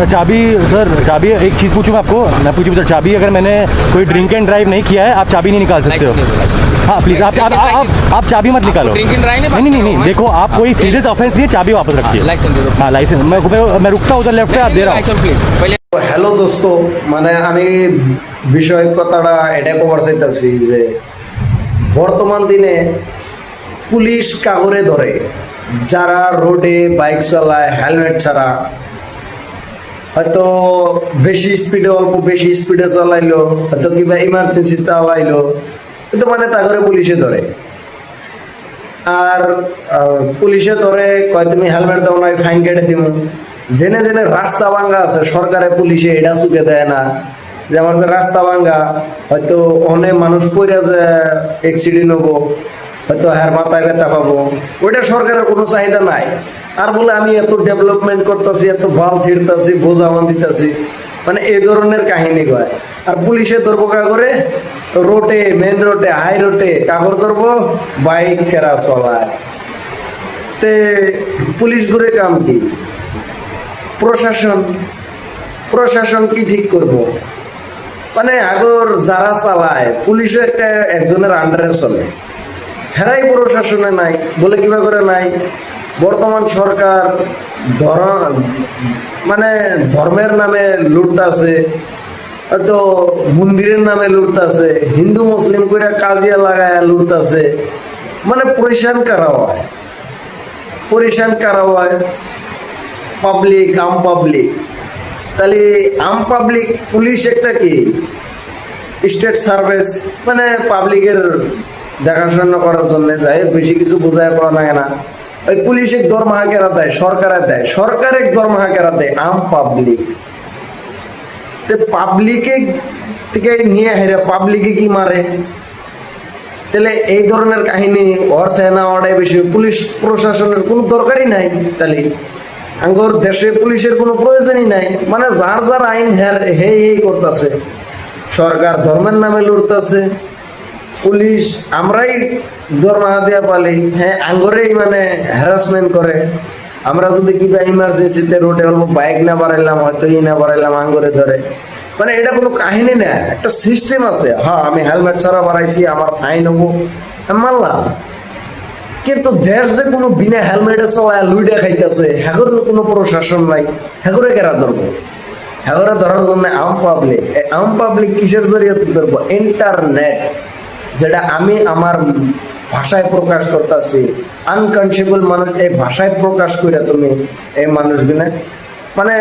चाबी सर, चाबी एक चीज़ पूछूँ आपको, मैं पूछूँ सर, चाबी अगर मैंने कोई ड्रिंक एंड ड्राइव नहीं किया है, आप चाबी नहीं निकाल सकते हो। हाँ प्लीज़, आप चाबी मत निकालो। नहीं, देखो आप कोई सीरियस ऑफेंस नहीं है, चाबी वापस रखिए। हाँ लाइसेंस, मैं रुकता हूँ उधर लेफ्ट पे, आप दे रहा हूँ। হ্যালো দোস্ত, মানে আমি বিষয় কথাটা এটা কভার চাইতেছি যে বর্তমান দিনে পুলিশ কাগরে ধরে যারা রোডে বাইক চালায় হেলমেট ছাড়া, হয়তো বেশি স্পিডে অল্প বেশি স্পিডে চালাইলো, হয়তো কিংবা ইমার্জেন্সি চালাইলো, কিন্তু মানে তাগরে পুলিশে ধরে। আর পুলিশে ধরে কয় তুমি হেলমেট দাও নাই, ফাইন কেটে দিব। জেনে জেনে রাস্তা ভাঙ্গা আছে, সরকারে পুলিশে এটা চুকে দেয় না যে আমার যে রাস্তা ভাঙ্গা, হয়তো অনেক মানুষ পড়ে যে অ্যাক্সিডেন্ট হবো, হয়তো হ্যার মাথায় ব্যথা পাবো, ওইটা সরকারের কোনো চাহিদা নাই। আর বলে আমি এত ডেভেলপমেন্ট করতেছি, এত ভাল ছিড়তেছি, বোঝা মান দিতেছি, মানে এই ধরনের কাহিনী কয়। আর পুলিশে ধরবো কাগরে রোডে, মেন রোডে, হাই রোডে কাগর ধরবো, বাইক কেরা চলায়। তে পুলিশ ঘুরে কাম কি? প্রশাসন কি ঠিক করব? মানে আগর যারা চালায় পুলিশও একজনের আন্ডারে চলে, হেরাই প্রশাসনে নাই বলে কিবা করে নাই। বর্তমান সরকার মানে ধর্মের নামে লুটতাছে, হয়তো মন্দিরের নামে লুটতাছে, হিন্দু মুসলিম করে কাজিয়া লাগায় লুটতাছে। মানে পরিশান কারা হয় পাবলিক, আম পাবলিক। তাহলে আম পাবলিক পুলিশ একটা কি স্টেট সার্ভিস, মানে পাবলিকের দেখাশোনা করার জন্য যায়, বেশি কিছু বোঝায় পাওয়া লাগে না। ওই পুলিশ এক দরমাহা কেরা দেয়, সরকার এক দরমাহা কেরা দেয়, আম পাবলিক। পাবলিকে থেকে নিয়ে হেরে পাবলিকে কি মারে? তাহলে এই ধরনের কাহিনী ওর সেনা ওটাই বেশি, পুলিশ প্রশাসনের কোনো দরকারই নাই। তাহলে আঙ্গর দেশে পুলিশের কোনো প্রয়োজনই নাই। মানে যার যার আইন হে করতেছে, সরকার ধর্মের নামে লড়তেছে, পুলিশ আমরাই দরমাহা দেওয়া পালি, হ্যাঁ আঙ্গরেই মানে হ্যারাসমেন্ট করে। আমরা যদি কিবা ইমার্জেন্সিতে রোডে অল্প বাইক না বাড়াইলাম, হয়তো না বাড়াইলাম, আঙ্গরে ধরে। মানে এটা কোনো কাহিনী না, একটা সিস্টেম আছে। হ্যাঁ আমি হেলমেট ছাড়া বাড়াইছি, আমার ফাইন হবো, মানলাম। কিন্তু দেশ যে কোনো বিনা হেলমেটে চলায় লুইডা খাইতেছে, হ্যাগর কোনো প্রশাসন নাই, হ্যাগরে কেরা ধরবো? হ্যাগরে ধরার জন্য আম পাবলিক কিসের জরিয়াতে ধরবো? ইন্টারনেট, যেটা আমি আমার ভাষায় প্রকাশ করতেছি। আনকনসিয়েবল মানুষ এই ভাষায় প্রকাশ করে তুমি এই মানুষগুলো মানে